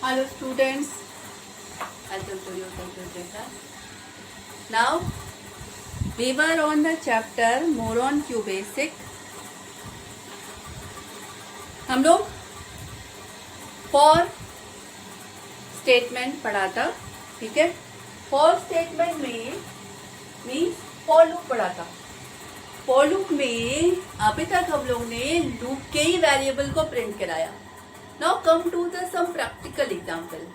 Hello students, welcome to your computer class. Now we were on the chapter more on Q basic. हम लोग for statement पढ़ा था, ठीक है। For statement में मीन्स फॉर लूप पढ़ा था। फॉर लूप में अभी तक हम लोग ने लूप के ही वेरिएबल को प्रिंट कराया। Now come to the some practical example.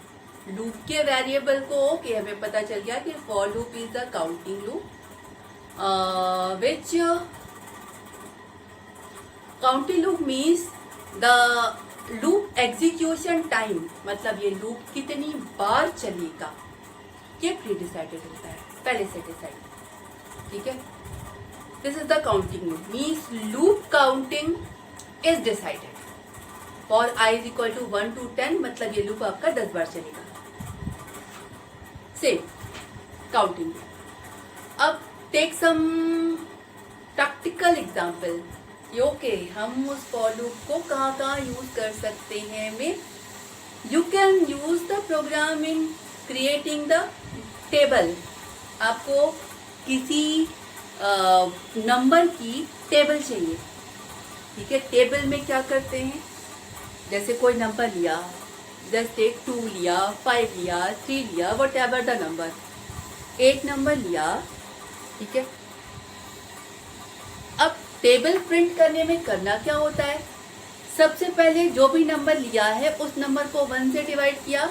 Loop के वेरिएबल को कि हमें पता चल गया कि for loop is the counting loop which counting loop means the loop execution time, मतलब ये लूप कितनी बार चलेगा ये प्री डिसाइडेड होता है, पहले से डिसाइड, ठीक है। This is the counting loop means loop counting is decided. For i is equal to 1 to 10, मतलब ये लूप आपका 10 बार चलेगा। Same counting. अब take some practical example. Okay, हम उस फॉर लूप को कहाँ यूज कर सकते हैं में you can use the program in creating the table. आपको किसी नंबर की टेबल चाहिए, ठीक है। टेबल में क्या करते हैं, जैसे कोई नंबर लिया, जैसे 2 लिया, 5 लिया, 3 लिया, what ever the number, 8 number लिया, ठीक है। अब टेबल प्रिंट करने में करना क्या होता है, सबसे पहले जो भी नंबर लिया है उस नंबर को 1 से डिवाइड किया,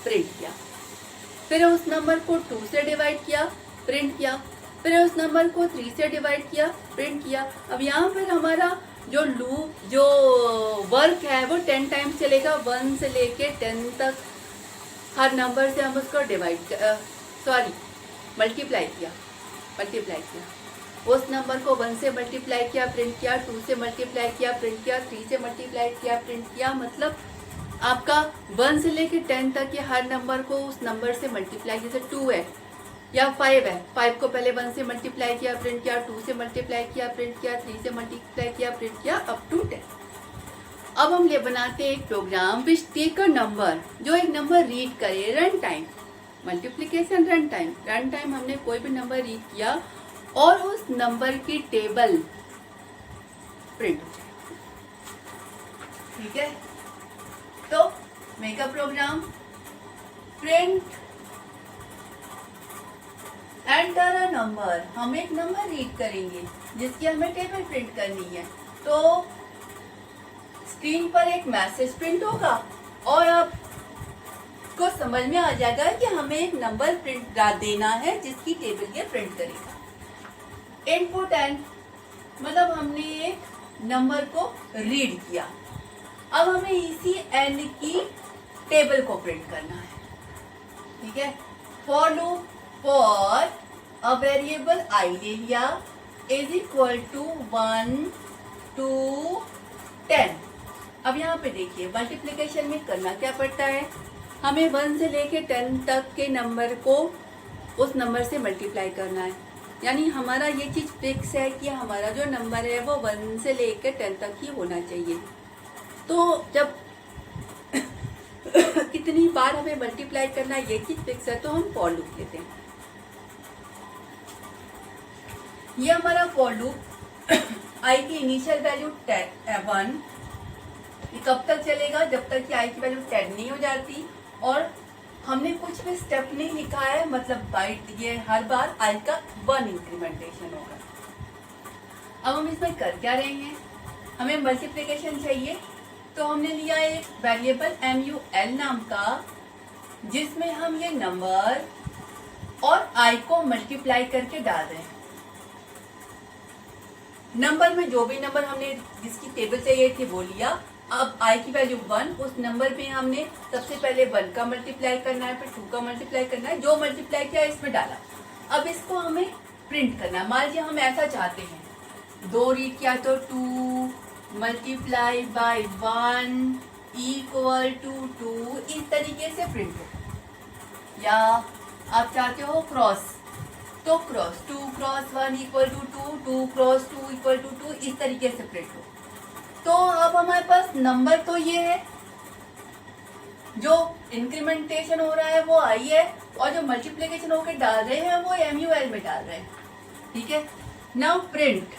प्रिंट किया, फिर उस नंबर को 2 से डिवाइड किया, प्रिंट किया, फिर उस नंबर को 3 से डिवाइड किया, प्रिंट किया। अब यहाँ पर हमारा जो लूप जो वर्क है वो 10 टाइम्स चलेगा, 1 से लेके 10 तक हर नंबर से हम उसको मल्टीप्लाई किया, उस नंबर को 1 से मल्टीप्लाई किया, प्रिंट किया, 2 से मल्टीप्लाई किया, प्रिंट किया, 3 से मल्टीप्लाई किया, प्रिंट किया। मतलब आपका 1 से लेके 10 तक ये हर नंबर को उस नंबर से मल्टीप्लाई, जैसे 2 है या 5 है, 5 को पहले 1 से मल्टीप्लाई किया, प्रिंट किया, 2 से मल्टीप्लाई किया, प्रिंट किया, 3 से मल्टीप्लाई किया, प्रिंट किया, अप टू 10। अब हम ये बनाते हैं एक program which take a number, जो एक नंबर रीड करे, run time multiplication, run time हमने कोई भी नंबर रीड किया और उस नंबर की टेबल प्रिंट हो जाए, ठीक है। तो make a program, print enter a number. हम एक नंबर रीड करेंगे जिसकी हमें टेबल प्रिंट करनी है, तो स्क्रीन पर एक मैसेज प्रिंट होगा और आपको समझ में आ जाएगा कि हमें एक नंबर प्रिंट देना है जिसकी टेबल ये प्रिंट करेगा। इनपुट एंड, मतलब हमने एक नंबर को रीड किया, अब हमें इसी एंड की टेबल को प्रिंट करना है, ठीक है। For loop for a variable i ले लिया इज इक्वल टू 1 to 10। अब यहाँ पे देखिए मल्टीप्लिकेशन में करना क्या पड़ता है, हमें 1 से लेके 10 तक के नंबर को उस नंबर से मल्टीप्लाई करना है। यानी हमारा ये चीज फिक्स है कि हमारा जो नंबर है वो 1 से लेके 10 तक ही होना चाहिए। तो जब कितनी बार हमें मल्टीप्लाई करना है ये चीज फिक्स है, तो हम फॉर लूप लेते हैं। ये हमारा फॉर लूप i की इनिशियल वैल्यू 1, ये कब तक चलेगा, जब तक कि i की वैल्यू 10 नहीं हो जाती और हमने कुछ भी स्टेप नहीं लिखा है, मतलब बाइट ये हर बार i का 1 इंक्रीमेंटेशन होगा। अब हम इसमें कर क्या रहे हैं, हमें मल्टीप्लिकेशन चाहिए, तो हमने लिया एक वेरिएबल mul नाम का जिसमें हम ये नंबर और i को मल्टीप्लाई करके डाल रहे हैं। नंबर में जो भी नंबर हमने जिसकी टेबल चाहिए थी वो लिया, अब i की वैल्यू 1, उस नंबर पे हमने सबसे पहले 1 का मल्टीप्लाई करना है, फिर 2 का मल्टीप्लाई करना है, जो मल्टीप्लाई किया इसमें डाला। अब इसको हमें प्रिंट करना है। मान लीजिए हम ऐसा चाहते हैं, 2 रीड किया तो 2 मल्टीप्लाई बाय 1 इक्वल टू 2, इस तरीके से प्रिंट हो। या आप चाहते हो क्रॉस, तो cross 2 cross 1 equal to 2, 2 cross 2 equal to 2, इस तरीके से प्रिंट हो। तो अब हमारे पास नंबर तो ये है, जो इंक्रीमेंटेशन हो रहा है वो आई है, और जो मल्टीप्लीकेशन होकर डाल रहे हैं वो MUL में डाल रहे हैं। ठीक है, नाउ प्रिंट।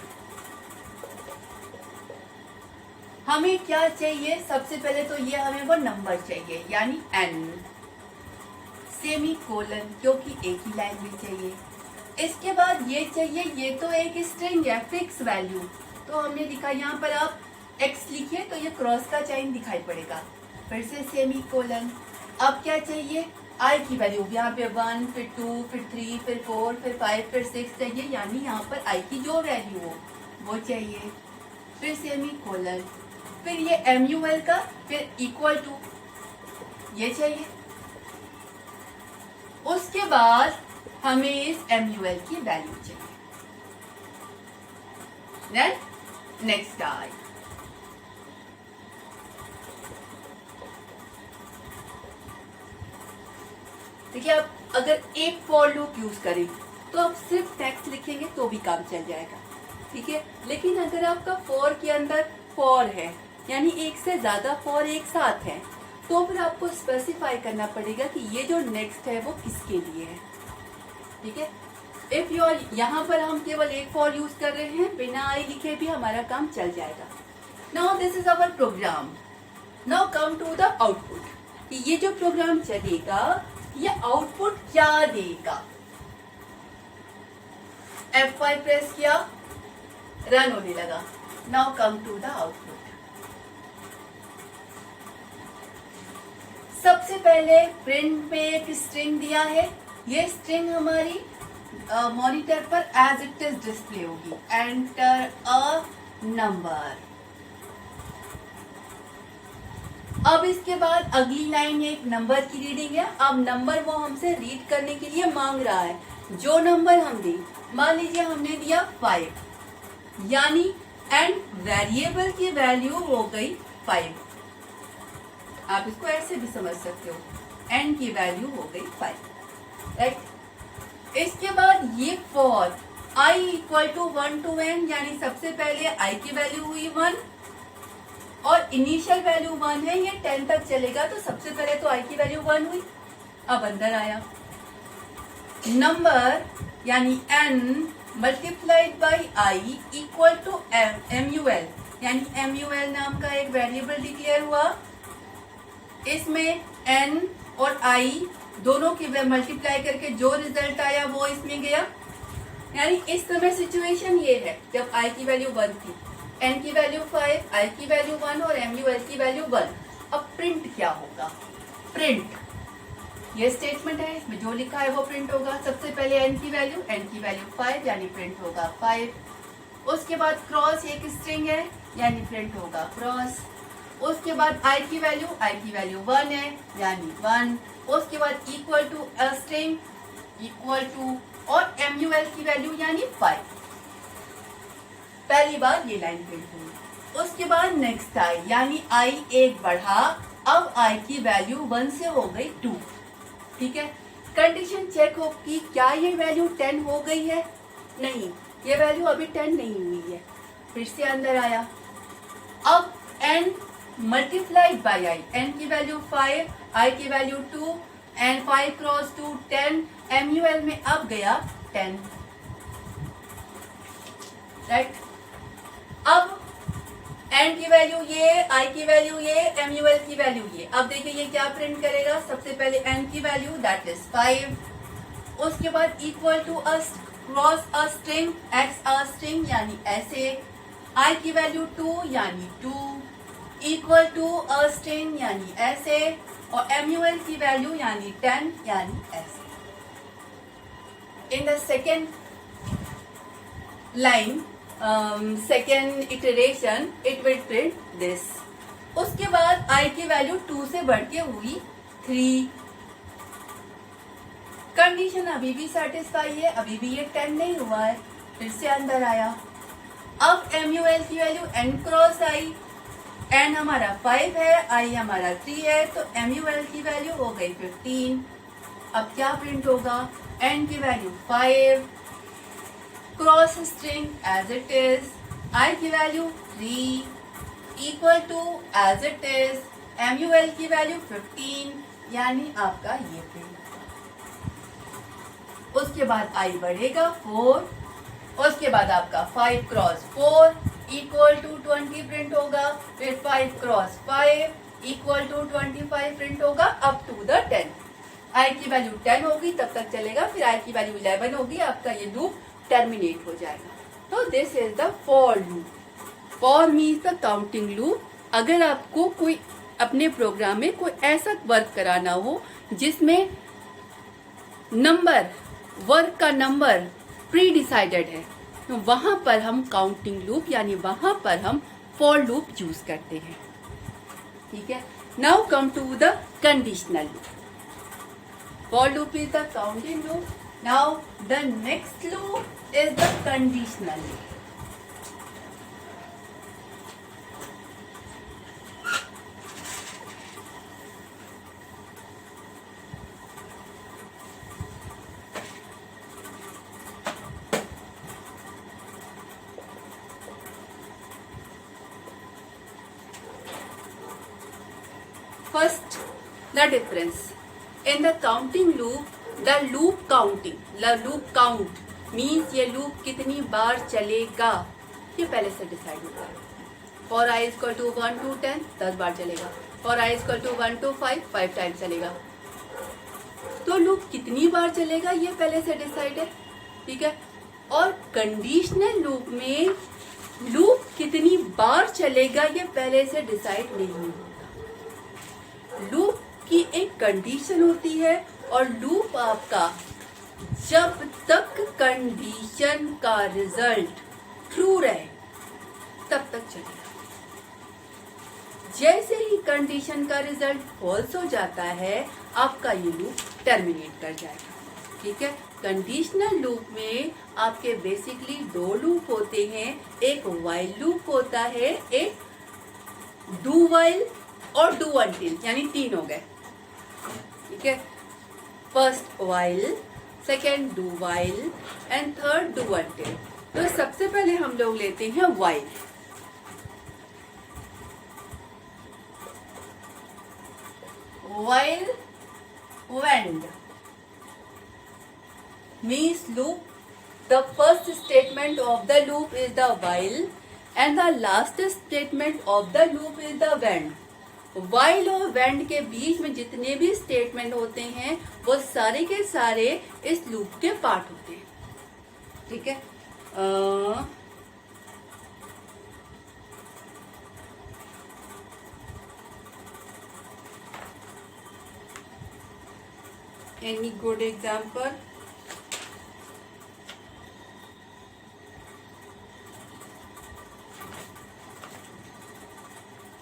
हमें क्या चाहिए? सबसे पहले तो ये हमें वो नंबर चाहिए, यानी n, सेमी कोलन, क्योंकि एक ही लाइन में चाहिए। इसके बाद ये चाहिए, ये तो एक स्ट्रिंग है, फिक्स वैल्यू, तो हमने लिखा यहाँ पर आप x लिखिए तो ये क्रॉस का साइन दिखाई पड़ेगा। फिर से सेमी कोलन। अब क्या चाहिए? i की वैल्यू, यहाँ पे 1, फिर 2, फिर 3, फिर 4, फिर 5, फिर 6 चाहिए, यानी यहाँ पर i की जो वैल्यू हो वो चाहिए। फिर सेमी कोलन, फिर ये MUL का, फिर इक्वल टू ये चाहिए। उसके बाद हमें इस MUL की वैल्यू चाहिए। देन नेक्स्ट आई, देखिए आप अगर एक फॉर लूप यूज करें तो आप सिर्फ टेक्स्ट लिखेंगे तो भी काम चल जाएगा। ठीक है, लेकिन अगर आपका फॉर के अंदर फॉर है, यानी एक से ज्यादा फॉर एक साथ है, तो फिर आपको स्पेसिफाई करना पड़ेगा कि ये जो नेक्स्ट है वो किसके लिए है। ठीक है, इफ यू आर, यहाँ पर हम केवल एक फॉर यूज कर रहे हैं, बिना आई लिखे भी हमारा काम चल जाएगा। Now this is our program. Now come to the output, कि ये जो प्रोग्राम चलेगा ये आउटपुट क्या देगा। F5 प्रेस किया, रन होने लगा। Now come to the output. सबसे पहले प्रिंट में एक स्ट्रिंग दिया है, ये स्ट्रिंग हमारी मॉनिटर पर एज इट इज डिस्प्ले होगी। Enter a number. अब इसके बाद अगली लाइन एक नंबर की रीडिंग है। अब नंबर वो हमसे रीड करने के लिए मांग रहा है, जो नंबर हम दें, मान लीजिए हमने दिया 5, यानी एंड वेरिएबल की वैल्यू हो गई 5। आप इसको ऐसे भी समझ सकते हो, n की वैल्यू हो गई 5, राइट। इसके बाद ये for i equal to 1 to n, यानी सबसे पहले i की वैल्यू हुई 1 और इनिशियल वैल्यू 1 है, ये 10 तक चलेगा, तो सबसे पहले तो i की वैल्यू 1 हुई। अब अंदर आया नंबर, यानी n multiplied by i equal to MUL, यानी MUL नाम का एक वेरिएबल डिक्लेयर हुआ। इसमें n और i दोनों की मल्टीप्लाई करके जो रिजल्ट आया वो इसमें गया। यानी इस समय सिचुएशन ये है, जब i की वैल्यू 1 थी, n की वैल्यू 5, i की वैल्यू 1 और MUL की वैल्यू 1। अब प्रिंट क्या होगा? प्रिंट, ये स्टेटमेंट है, इसमें जो लिखा है वो प्रिंट होगा। सबसे पहले n की वैल्यू 5, यानी प्रिंट होगा 5। उसके बाद क्रॉस, एक स्ट्रिंग है, यानी प्रिंट होगा क्रॉस। उसके बाद i की वैल्यू 1 है, यानी 1। उसके बाद equal to a string, equal to, और MUL की वैल्यू यानी 5। पहली बार ये लाइन प्रिंट हुई। उसके बाद नेक्स्ट आई, यानी i एक बढ़ा, अब i की वैल्यू 1 से हो गई 2। ठीक है, कंडीशन चेक हो कि क्या ये वैल्यू 10 हो गई है? नहीं, ये वैल्यू अभी 10 नहीं हुई है। फिर से अंदर आया, अब n multiplied by i, n की वैल्यू 5, i की वैल्यू 2, एंड 5 क्रॉस 2 10, MUL में अब गया 10, राइट। अब n की वैल्यू ये, i की वैल्यू ये, MUL की वैल्यू ये। अब देखिए ये क्या प्रिंट करेगा, सबसे पहले n की वैल्यू दैट इज 5, उसके बाद equal to a cross a string, x a string, यानी ऐसे, i की वैल्यू 2 यानी 2, इक्वल टू अ स्ट्रिंग यानी ऐसे, और MUL की वैल्यू यानी 10 यानी ऐसे। In the second line, second iteration, it will print this. उसके बाद i की वैल्यू 2 से बढ़ के हुई 3। कंडीशन अभी भी सेटिस्फाई है, अभी भी ये 10 नहीं हुआ है। फिर से अंदर आया, अब MUL की value n cross i, n हमारा 5 है, i हमारा 3 है, तो MUL की वैल्यू हो गई 15। अब क्या प्रिंट होगा? n की value 5, cross string as it is, i की value 3, equal to as it is, MUL की वैल्यू 15, यानी आपका ये प्रिंट होगा। उसके बाद I बढ़ेगा 4, उसके बाद आपका 5 क्रॉस 4 इक्वल टू 20 प्रिंट होगा, फिर 5 क्रॉस 5 इक्वल टू 25 प्रिंट होगा अप टू द 10। I की वैल्यू 10 होगी तब तक चलेगा, फिर I की वैल्यू 11 होगी, आपका ये लूप टर्मिनेट हो जाएगा। तो this is the for loop. For means the counting loop. अगर आपको कोई अपने प्रोग्राम में कोई ऐसा वर्क कराना हो जिसमें नंबर, वर्क का नंबर प्री डिसाइडेड है, तो वहां पर हम काउंटिंग लूप यानी वहां पर हम फॉर लूप यूज करते हैं। ठीक है, now come to the conditional loop. For loop is the counting loop, now the next loop is the conditional loop. First, the difference. In the counting loop, the loop count means ये loop कितनी बार चलेगा ये पहले से decide होता है। For I is equal to 1 to 10 10 बार चलेगा। For I is equal to 1 to 5 5 time चलेगा। तो लूप कितनी बार चलेगा ये पहले से डिसाइड है। ठीक है, और कंडीशनल लूप में लूप कितनी बार चलेगा ये पहले से डिसाइड नहीं होता। लूप की एक कंडीशन होती है और लूप आपका जब तक कंडीशन का रिजल्ट ट्रू रहे तब तक चलेगा। जैसे ही कंडीशन का रिजल्ट फॉल्स हो जाता है आपका ये लूप टर्मिनेट कर जाएगा। ठीक है, कंडीशनल लूप में आपके बेसिकली दो लूप होते हैं, एक व्हाइल लूप होता है, एक डू व्हाइल और डू अनटिल, यानी 3 हो गए। ठीक है, first while, second do while and third do until. तो सबसे पहले हम लोग लेते हैं while. While when means loop. The first statement of the loop is the while and the last statement of the loop is the when. while और when के बीच में जितने भी स्टेटमेंट होते हैं वो सारे के सारे इस लूप के पार्ट होते हैं। ठीक है, any good example?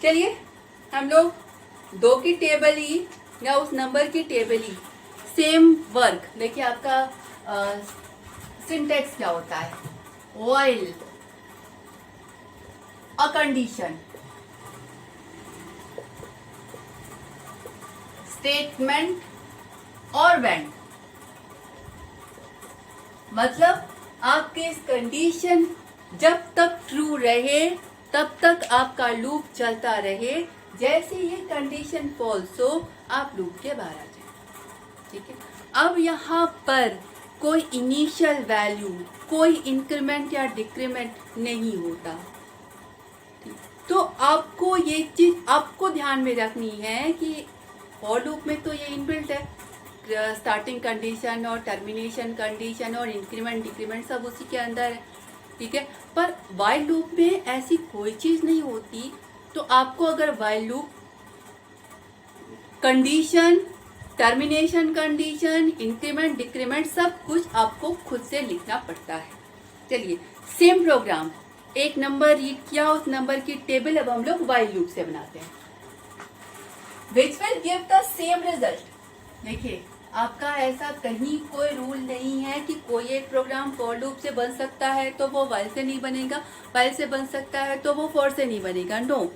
चलिए हम लोग 2 की टेबल ही या उस नंबर की टेबल ही सेम वर्क। देखिए आपका सिंटेक्स क्या होता है। व्हाइल, अ कंडीशन, स्टेटमेंट और व्हेन। मतलब आपके इस कंडीशन जब तक ट्रू रहे तब तक आपका लूप चलता रहे। जैसे ये कंडीशन फॉल्स हो आप लूप के बाहर आ जाए। ठीक है, अब यहाँ पर कोई इनिशियल वैल्यू, कोई इंक्रीमेंट या डिक्रीमेंट नहीं होता। तो आपको ये चीज आपको ध्यान में रखनी है कि फॉर लूप में तो ये इनबिल्ट है, स्टार्टिंग कंडीशन और टर्मिनेशन कंडीशन और इंक्रीमेंट डिक्रीमेंट सब उसी के अंदर है। ठीक है, पर व्हाइल लूप में ऐसी कोई चीज नहीं होती। तो आपको अगर while loop condition, termination condition, increment decrement सब कुछ आपको खुद से लिखना पड़ता है। चलिए सेम प्रोग्राम, एक नंबर रीड किया, उस नंबर की टेबल अब हम लोग व्हाइल लूप से बनाते हैं, which will give the same result. देखिए आपका ऐसा कहीं कोई रूल नहीं है कि कोई एक प्रोग्राम फॉर लूप से बन सकता है तो वो व्हाइल से नहीं बनेगा, व्हाइल से बन सकता है तो वो फॉर से नहीं बनेगा। No,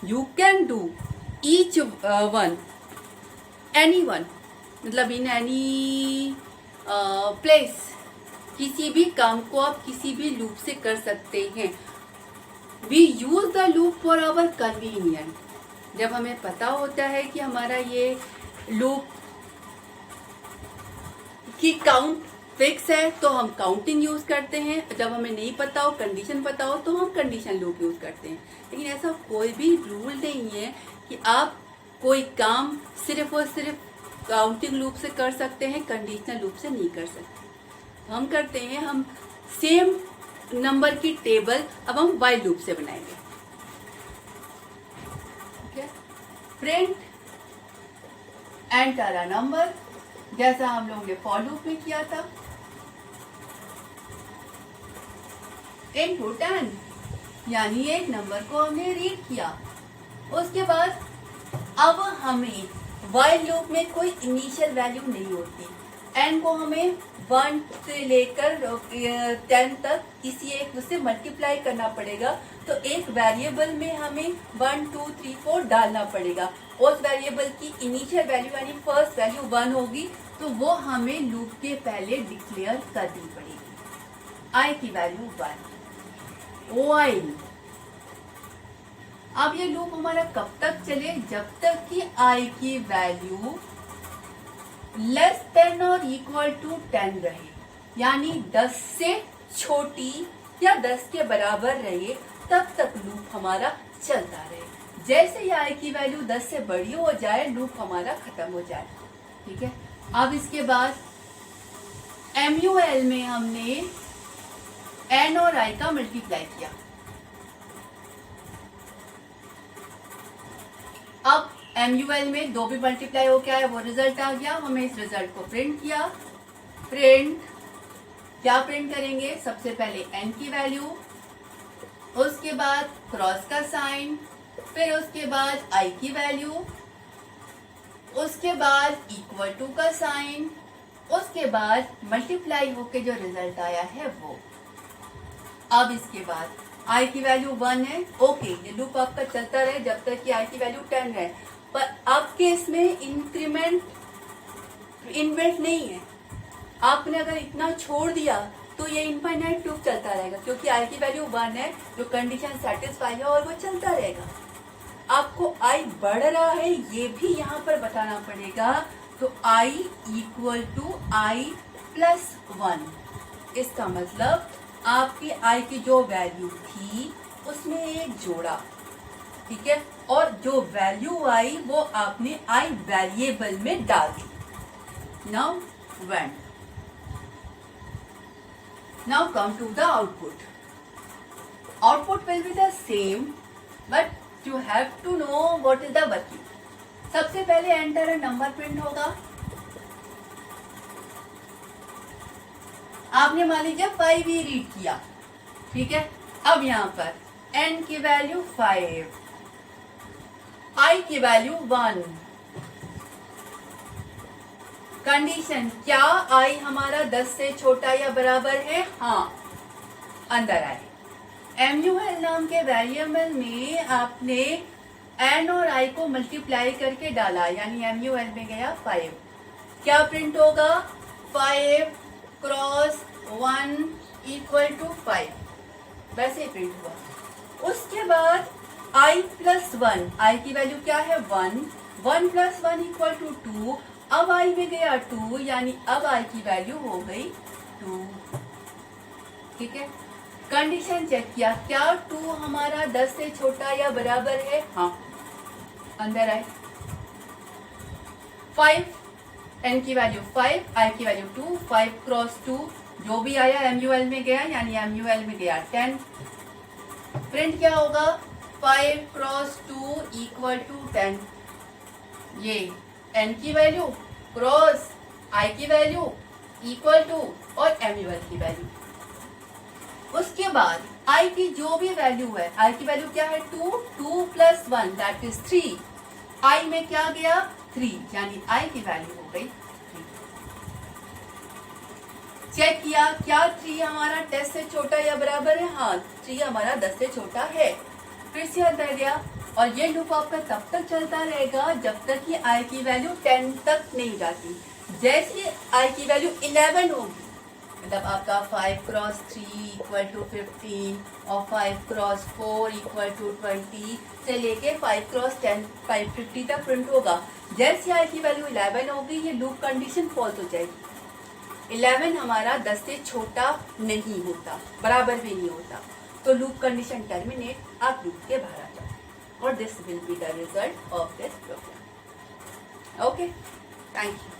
you can do each one, any one, मतलब इन एनी प्लेस। किसी भी काम को आप किसी भी लूप से कर सकते हैं। We use the loop for our convenient. जब हमें पता होता है कि हमारा ये लूप की काउंट फिक्स है तो हम काउंटिंग यूज करते हैं। जब हमें नहीं पता हो, कंडीशन पता हो, तो हम कंडीशन लूप यूज करते हैं। लेकिन ऐसा कोई भी रूल नहीं है कि आप कोई काम सिर्फ और सिर्फ काउंटिंग लूप से कर सकते हैं, कंडीशनल लूप से नहीं कर सकते। हम करते हैं, हम सेम नंबर की टेबल अब हम व्हाइल लूप से बनाएंगे। प्रिंट एंटर अ नंबर, जैसा हम लोगों ने फॉर लूप में किया था। इनपुट एन, यानी एक नंबर को हमने रीड किया। उसके बाद अब हमें व्हाइल लूप में कोई इनिशियल वैल्यू नहीं होती। एन को हमें 1 से लेकर 10 तक किसी एक उससे मल्टीप्लाई करना पड़ेगा। तो एक वेरिएबल में हमें 1 2 3 4 डालना पड़ेगा। उस वेरिएबल की इनिशियल वैल्यू यानी फर्स्ट वैल्यू 1 होगी, तो वो हमें लूप के पहले डिक्लेयर करनी पड़ेगी। आई की वैल्यू 1 व्हाइल। अब ये लूप हमारा कब तक चले? जब तक कि आई की वैल्यू लेस देन और इक्वल टू 10 रहे, यानी 10 से छोटी या 10 के बराबर रहे, तब तक लूप हमारा चलता रहे। जैसे ही आई की वैल्यू 10 से बड़ी हो जाए, लूप हमारा खत्म हो जाए। ठीक है। अब इसके बाद MUL में हमने n और i का मल्टीप्लाई किया। अब MUL में 2 भी मल्टीप्लाई हो गया है, वो रिजल्ट आ गया। हमें इस रिजल्ट को प्रिंट किया। प्रिंट क्या प्रिंट करेंगे? सबसे पहले n की वैल्यू, उसके बाद क्रॉस का साइन, फिर उसके बाद i की वैल्यू, उसके बाद इक्वल टू का साइन, उसके बाद मल्टीप्लाई होके जो रिजल्ट आया है वो। अब इसके बाद i की वैल्यू 1 है। ओके, ये लूप आपका चलता रहे जब तक कि i की वैल्यू 10 है। पर आपके इसमें इंक्रीमेंट इनबिल्ट नहीं है। आपने अगर इतना छोड़ दिया तो ये इनफाइनाइट लूप चलता रहेगा, क्योंकि i की वैल्यू 1 है, जो कंडीशन सेटिस्फाई है, और वो चलता रहेगा। आपको i बढ़ रहा है ये भी यहाँ पर बताना पड़ेगा। तो i equal to i plus 1। इसका मतलब आपकी i की जो वैल्यू थी उसमें एक जोड़ा, ठीक है, और जो वैल्यू आई वो आपने i वेरिएबल में डाल दी। Now come to the output. Output will be the same, but you have to know what is the working. सबसे पहले एंटर अ नंबर प्रिंट होगा। आपने मान लीजिए 5 ही रीड किया, ठीक है। अब यहाँ पर n की वैल्यू 5, i की वैल्यू 1। कंडीशन क्या i हमारा 10 से छोटा या बराबर है? हाँ, अंदर आए। MUL नाम के वेरिएबल में आपने n और i को मल्टीप्लाई करके डाला, यानी MUL में गया 5। क्या प्रिंट होगा? 5 क्रॉस 1 इक्वल टू 5, वैसे ही प्रिंट हुआ। उसके बाद i प्लस 1, i की वैल्यू क्या है? 1। 1 प्लस 1 इक्वल टू 2। अब i में गया 2, यानी अब i की वैल्यू हो गई 2। ठीक है। कंडीशन चेक किया, क्या 2 हमारा 10 से छोटा या बराबर है? हाँ, अंदर आए। 5, n की वैल्यू 5, i की वैल्यू 2, 5 क्रॉस 2, जो भी आया MUL में गया, यानी MUL में गया 10। प्रिंट क्या होगा? 5 क्रॉस 2 इक्वल टू 10। ये n की वैल्यू क्रॉस i की वैल्यू इक्वल टू और MUL की वैल्यू। उसके बाद i की जो भी वैल्यू है, i की वैल्यू क्या है? 2, 2 प्लस 1 दैट इज 3। i में क्या गया? 3, यानी i की वैल्यू हो गई 3। चेक किया, क्या 3 हमारा 10 से छोटा या बराबर है? हाँ, 3 हमारा 10 से छोटा है। फिर से अंदर गया, और ये लूप आपका तब तक चलता रहेगा जब तक कि i की वैल्यू 10 तक नहीं जाती। जैसे i की वैल्यू 11 होगी, मतलब आपका 5 क्रॉस 3 इक्वल टू 15 और 5 क्रॉस 4 इक्वल टू 20 से लेके 5 क्रॉस 10 550 तक प्रिंट होगा। जैसे आई की वैल्यू 11 होगी ये लूप कंडीशन फॉल्स हो जाएगी। 11 हमारा 10 से छोटा नहीं होता, बराबर भी नहीं होता, तो लूप कंडीशन टर्मिनेट, आप लूप के बाहर आ जाओ। और this will be the result of this program. Okay, thank you.